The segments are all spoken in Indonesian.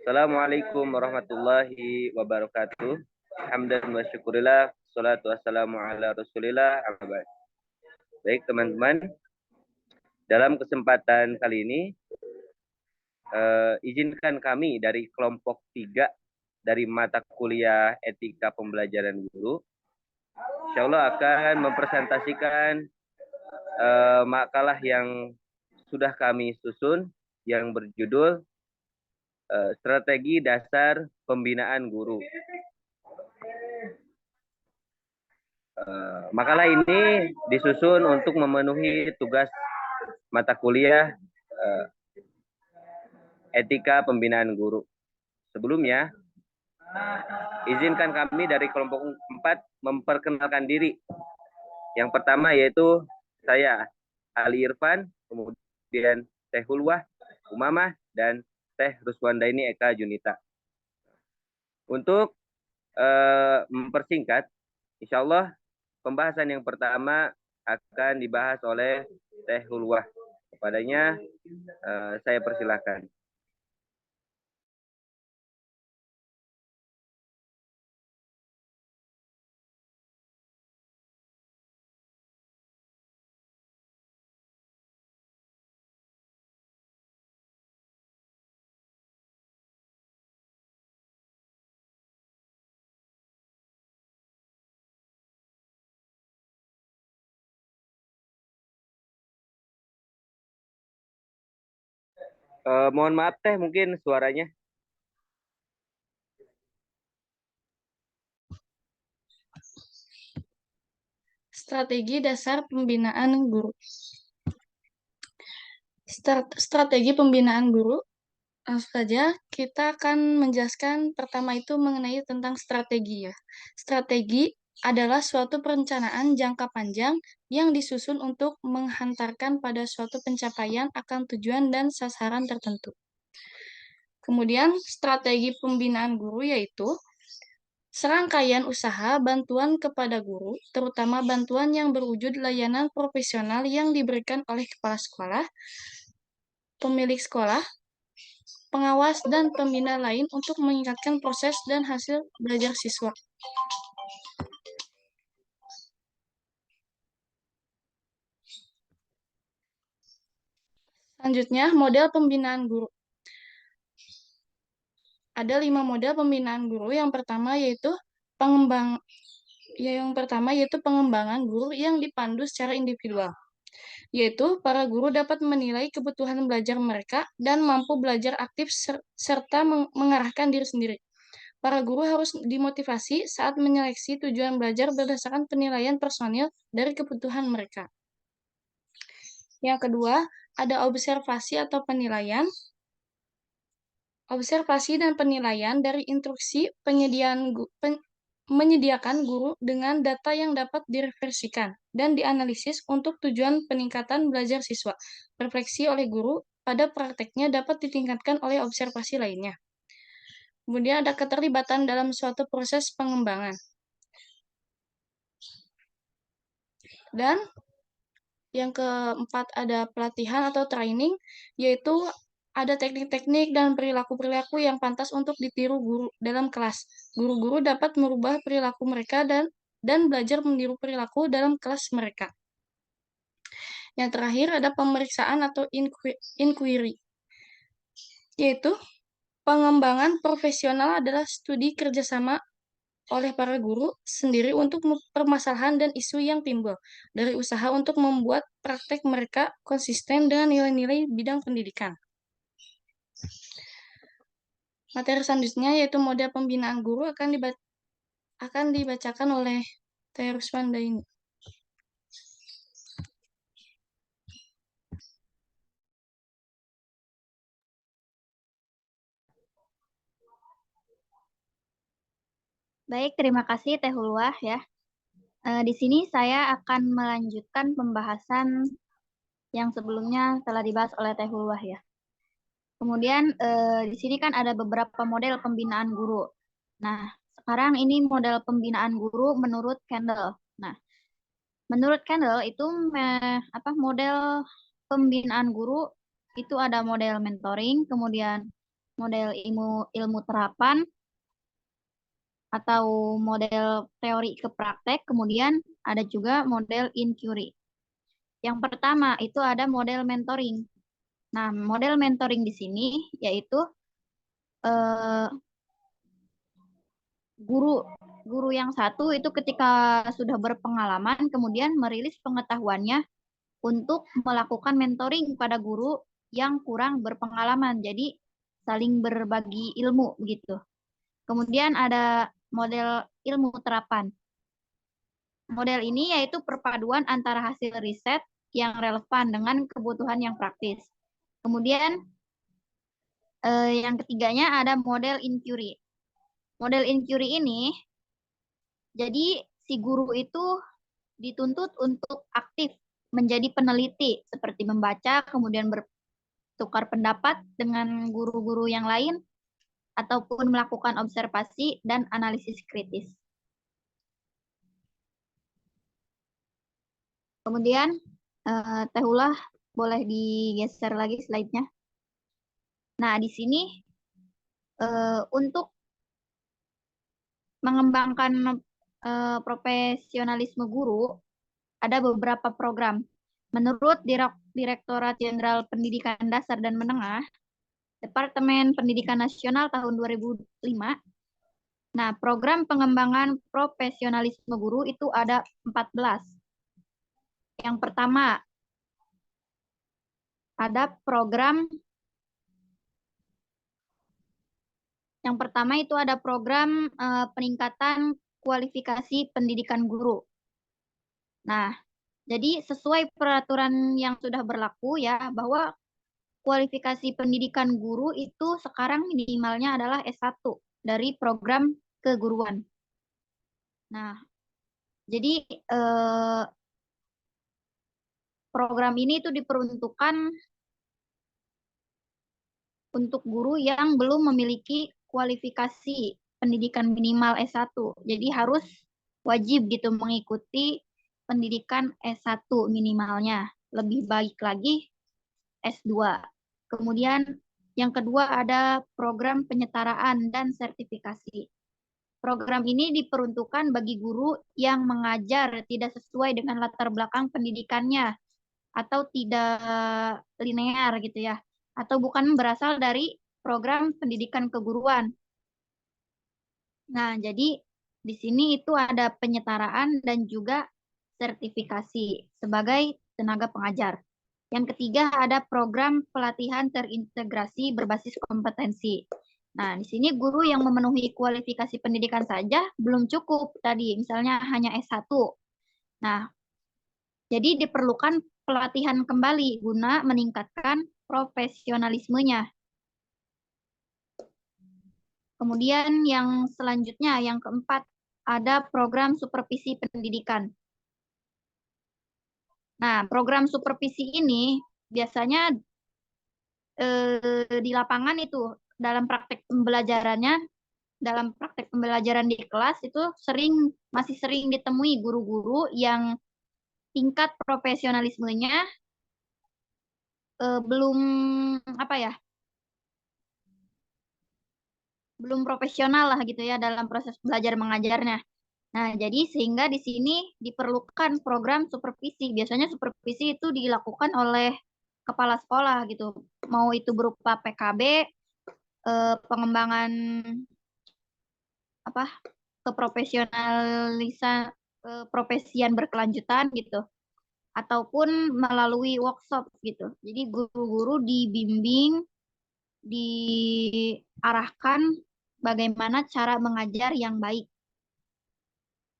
Assalamualaikum warahmatullahi wabarakatuh. Hamdan wa syukurillah. Salatu wassalamu ala rasulillah. Baik teman-teman, dalam kesempatan kali ini izinkan kami dari kelompok 3 dari mata kuliah Etika Pembelajaran Guru, insya Allah akan mempresentasikan makalah yang sudah kami susun yang berjudul Strategi Dasar Pembinaan Guru. Makalah ini disusun untuk memenuhi tugas mata kuliah Etika Pembinaan Guru. Sebelumnya, izinkan kami dari kelompok 4 memperkenalkan diri. Yang pertama yaitu saya, Ali Irfan, kemudian Teh Hulwah, Umamah, dan Teh Ruswandaini Eka Junita. Untuk mempersingkat, insya Allah pembahasan yang pertama akan dibahas oleh Teh Hulwah. Kepadanya saya persilahkan. Mohon maaf Teh, mungkin suaranya. Strategi dasar pembinaan guru. Strategi pembinaan guru, langsung saja kita akan menjelaskan pertama itu mengenai tentang strategi ya. Strategi adalah suatu perencanaan jangka panjang yang disusun untuk menghantarkan pada suatu pencapaian akan tujuan dan sasaran tertentu. Kemudian strategi pembinaan guru yaitu serangkaian usaha bantuan kepada guru, terutama bantuan yang berwujud layanan profesional yang diberikan oleh kepala sekolah, pemilik sekolah, pengawas, dan pembina lain untuk meningkatkan proses dan hasil belajar siswa. Selanjutnya, model pembinaan guru. Ada 5 model pembinaan guru. Yang pertama yaitu pengembangan guru yang dipandu secara individual, yaitu para guru dapat menilai kebutuhan belajar mereka dan mampu belajar aktif serta mengarahkan diri sendiri. Para guru harus dimotivasi saat menyeleksi tujuan belajar berdasarkan penilaian personil dari kebutuhan mereka. Yang kedua, ada observasi atau penilaian. Observasi dan penilaian dari instruksi menyediakan guru dengan data yang dapat direferensikan dan dianalisis untuk tujuan peningkatan belajar siswa. Refleksi oleh guru pada prakteknya dapat ditingkatkan oleh observasi lainnya. Kemudian ada keterlibatan dalam suatu proses pengembangan. Dan yang keempat ada pelatihan atau training, yaitu ada teknik-teknik dan perilaku-perilaku yang pantas untuk ditiru guru dalam kelas. Guru-guru dapat merubah perilaku mereka dan belajar meniru perilaku dalam kelas mereka. Yang terakhir ada pemeriksaan atau inquiry, yaitu pengembangan profesional adalah studi kerjasama oleh para guru sendiri untuk permasalahan dan isu yang timbul dari usaha untuk membuat praktek mereka konsisten dengan nilai-nilai bidang pendidikan. Materi selanjutnya yaitu model pembinaan guru akan dibacakan oleh Teh Ruswandaini. Baik, terima kasih Teh Hulwah ya. Di sini saya akan melanjutkan pembahasan yang sebelumnya telah dibahas oleh Teh Hulwah ya. Kemudian di sini kan ada beberapa model pembinaan guru. Nah, sekarang ini model pembinaan guru menurut Kendall. Nah, menurut Kendall itu model pembinaan guru itu ada model mentoring, kemudian model ilmu terapan, atau model teori ke praktek, kemudian ada juga model inquiry. Yang pertama itu ada model mentoring. Nah, model mentoring di sini yaitu eh, guru yang satu itu ketika sudah berpengalaman kemudian merilis pengetahuannya untuk melakukan mentoring pada guru yang kurang berpengalaman. Jadi saling berbagi ilmu gitu. Kemudian ada model ilmu terapan. Model ini yaitu perpaduan antara hasil riset yang relevan dengan kebutuhan yang praktis. Kemudian yang ketiganya ada model inquiry. Model inquiry ini, jadi si guru itu dituntut untuk aktif menjadi peneliti, seperti membaca, kemudian bertukar pendapat dengan guru-guru yang lain, ataupun melakukan observasi dan analisis kritis. Kemudian, Tehullah boleh digeser lagi slide-nya. Nah, di sini untuk mengembangkan profesionalisme guru, ada beberapa program. Menurut Direktorat Jenderal Pendidikan Dasar dan Menengah, Departemen Pendidikan Nasional tahun 2005, nah, program pengembangan profesionalisme guru itu ada 14. Yang pertama, ada program peningkatan kualifikasi pendidikan guru. Nah, jadi sesuai peraturan yang sudah berlaku ya, bahwa kualifikasi pendidikan guru itu sekarang minimalnya adalah S1 dari program keguruan. Nah, jadi program ini itu diperuntukkan untuk guru yang belum memiliki kualifikasi pendidikan minimal S1. Jadi harus wajib gitu mengikuti pendidikan S1 minimalnya. Lebih baik lagi S2. Kemudian yang kedua ada program penyetaraan dan sertifikasi. Program ini diperuntukkan bagi guru yang mengajar tidak sesuai dengan latar belakang pendidikannya atau tidak linear gitu ya, atau bukan berasal dari program pendidikan keguruan. Nah, jadi di sini itu ada penyetaraan dan juga sertifikasi sebagai tenaga pengajar. Yang ketiga ada program pelatihan terintegrasi berbasis kompetensi. Nah, di sini guru yang memenuhi kualifikasi pendidikan saja belum cukup tadi, misalnya hanya S1. Nah, jadi diperlukan pelatihan kembali guna meningkatkan profesionalismenya. Kemudian yang selanjutnya, yang keempat, ada program supervisi pendidikan. Nah, program supervisi ini biasanya di lapangan itu dalam praktek pembelajaran di kelas itu masih sering ditemui guru-guru yang tingkat profesionalismenya belum belum profesional lah gitu ya dalam proses belajar mengajarnya. Nah, jadi sehingga di sini diperlukan program supervisi. Biasanya supervisi itu dilakukan oleh kepala sekolah gitu. Mau itu berupa PKB, pengembangan keprofesian berkelanjutan gitu, ataupun melalui workshop gitu. Jadi guru-guru dibimbing, diarahkan bagaimana cara mengajar yang baik.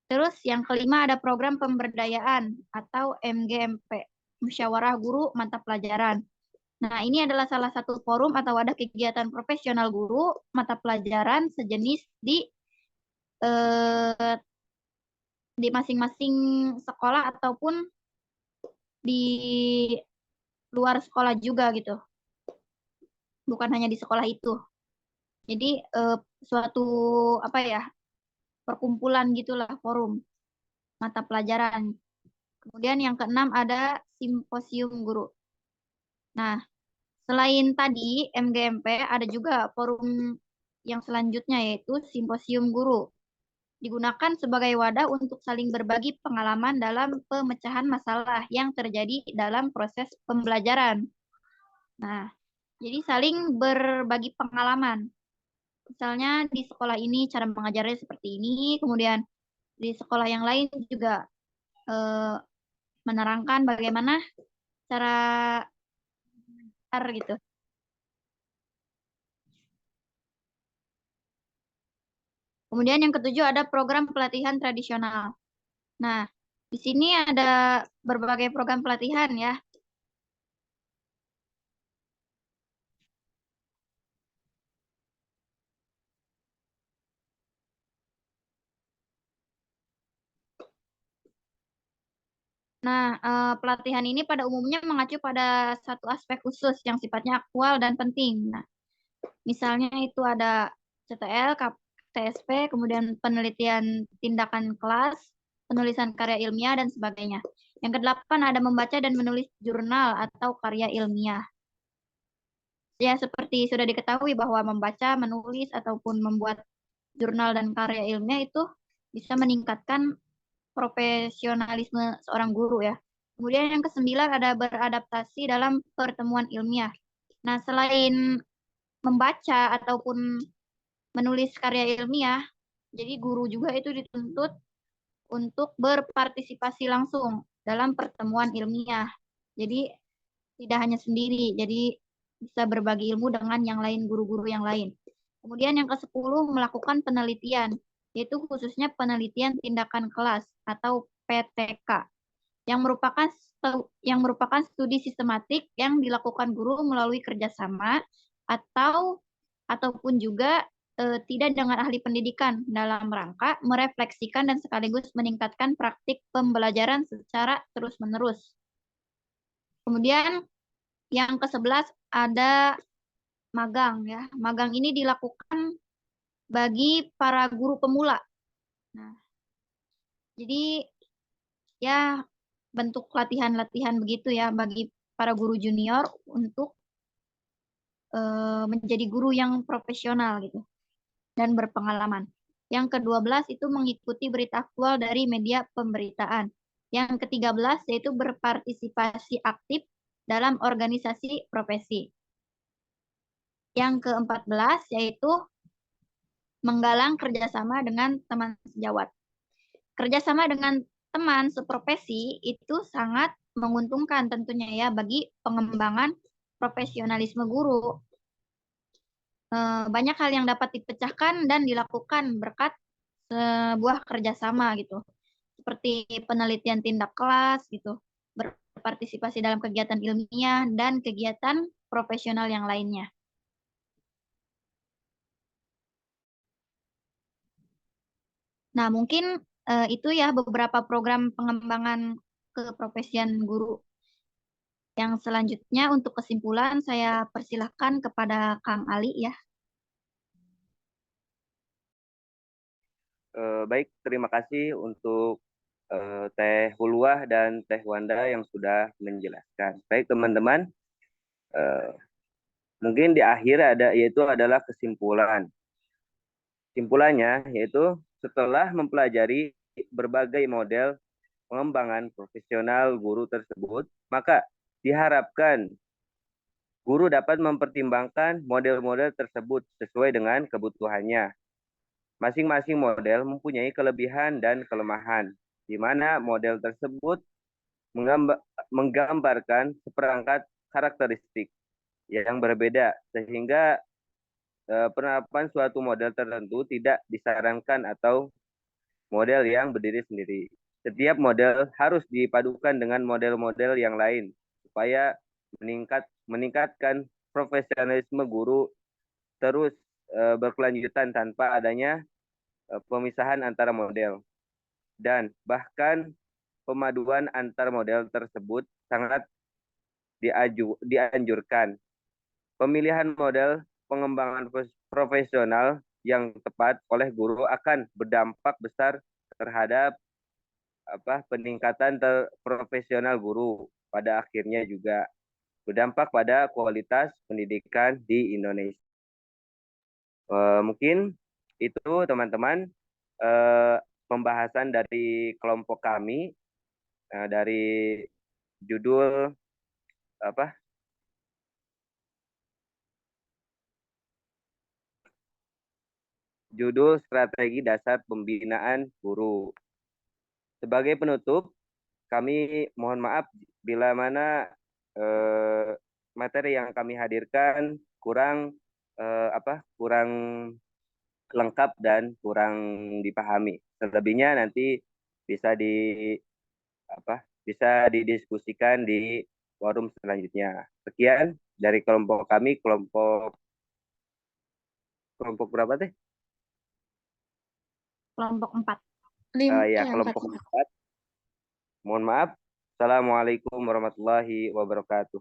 Terus yang kelima ada program pemberdayaan atau MGMP, Musyawarah Guru Mata Pelajaran. Nah, ini adalah salah satu forum atau wadah kegiatan profesional guru mata pelajaran sejenis di masing-masing sekolah ataupun di luar sekolah juga gitu. Bukan hanya di sekolah itu. Jadi suatu perkumpulan gitulah, forum mata pelajaran. Kemudian yang keenam ada simposium guru. Nah, Selain tadi MGMP, ada juga forum yang selanjutnya yaitu Simposium Guru. Digunakan sebagai wadah untuk saling berbagi pengalaman dalam pemecahan masalah yang terjadi dalam proses pembelajaran. Nah, jadi saling berbagi pengalaman. Misalnya di sekolah ini cara mengajarnya seperti ini, kemudian di sekolah yang lain juga menerangkan bagaimana cara gitu. Kemudian yang ketujuh ada program pelatihan tradisional. Nah, di sini ada berbagai program pelatihan ya. Nah, pelatihan ini pada umumnya mengacu pada satu aspek khusus yang sifatnya aktual dan penting. Nah, misalnya itu ada CTL, TSP, kemudian penelitian tindakan kelas, penulisan karya ilmiah, dan sebagainya. Yang kedelapan ada membaca dan menulis jurnal atau karya ilmiah. Ya, seperti sudah diketahui bahwa membaca, menulis, ataupun membuat jurnal dan karya ilmiah itu bisa meningkatkan profesionalisme seorang guru ya. Kemudian yang kesembilan ada beradaptasi dalam pertemuan ilmiah. Nah, selain membaca ataupun menulis karya ilmiah, jadi guru juga itu dituntut untuk berpartisipasi langsung dalam pertemuan ilmiah. Jadi tidak hanya sendiri, jadi bisa berbagi ilmu dengan yang lain, guru-guru yang lain. Kemudian yang ke-10 melakukan penelitian, yaitu khususnya penelitian tindakan kelas atau PTK, yang merupakan studi sistematik yang dilakukan guru melalui kerjasama ataupun juga tidak dengan ahli pendidikan dalam rangka merefleksikan dan sekaligus meningkatkan praktik pembelajaran secara terus-menerus. Kemudian yang ke-11 ada magang ya. Magang ini dilakukan bagi para guru pemula. Nah, jadi ya bentuk latihan-latihan begitu ya bagi para guru junior untuk menjadi guru yang profesional gitu dan berpengalaman. Yang ke-12 itu mengikuti berita aktual dari media pemberitaan. Yang ke-13 yaitu berpartisipasi aktif dalam organisasi profesi. Yang ke-14 yaitu menggalang kerjasama dengan teman sejawat. Kerjasama dengan teman seprofesi itu sangat menguntungkan tentunya ya bagi pengembangan profesionalisme guru. Banyak hal yang dapat dipecahkan dan dilakukan berkat sebuah kerjasama gitu. Seperti penelitian tindak kelas gitu, berpartisipasi dalam kegiatan ilmiah dan kegiatan profesional yang lainnya. Nah, mungkin itu ya beberapa program pengembangan keprofesian guru. Yang selanjutnya untuk kesimpulan saya persilahkan kepada Kang Ali ya. Baik, terima kasih untuk Teh Hulwah dan Teh Wanda yang sudah menjelaskan. Baik teman-teman, mungkin di akhir yaitu adalah kesimpulan. Kesimpulannya yaitu setelah mempelajari berbagai model pengembangan profesional guru tersebut, maka diharapkan guru dapat mempertimbangkan model-model tersebut sesuai dengan kebutuhannya. Masing-masing model mempunyai kelebihan dan kelemahan, di mana model tersebut menggambarkan seperangkat karakteristik yang berbeda, sehingga penerapan suatu model tertentu tidak disarankan atau model yang berdiri sendiri. Setiap model harus dipadukan dengan model-model yang lain supaya meningkatkan profesionalisme guru terus berkelanjutan tanpa adanya pemisahan antara model. Dan bahkan pemaduan antar model tersebut sangat dianjurkan. Pemilihan model pengembangan profesional yang tepat oleh guru akan berdampak besar terhadap peningkatan profesional guru pada akhirnya juga. berdampak pada kualitas pendidikan di Indonesia. Mungkin itu teman-teman pembahasan dari kelompok kami dari judul apa? Judul Strategi Dasar Pembinaan Guru. Sebagai penutup, kami mohon maaf bila mana materi yang kami hadirkan kurang kurang lengkap dan kurang dipahami. Selebihnya nanti bisa bisa didiskusikan di forum selanjutnya. Sekian dari kelompok kami, kelompok berapa teh? Kelompok 4. Kelompok 4. Mohon maaf. Assalamualaikum warahmatullahi wabarakatuh.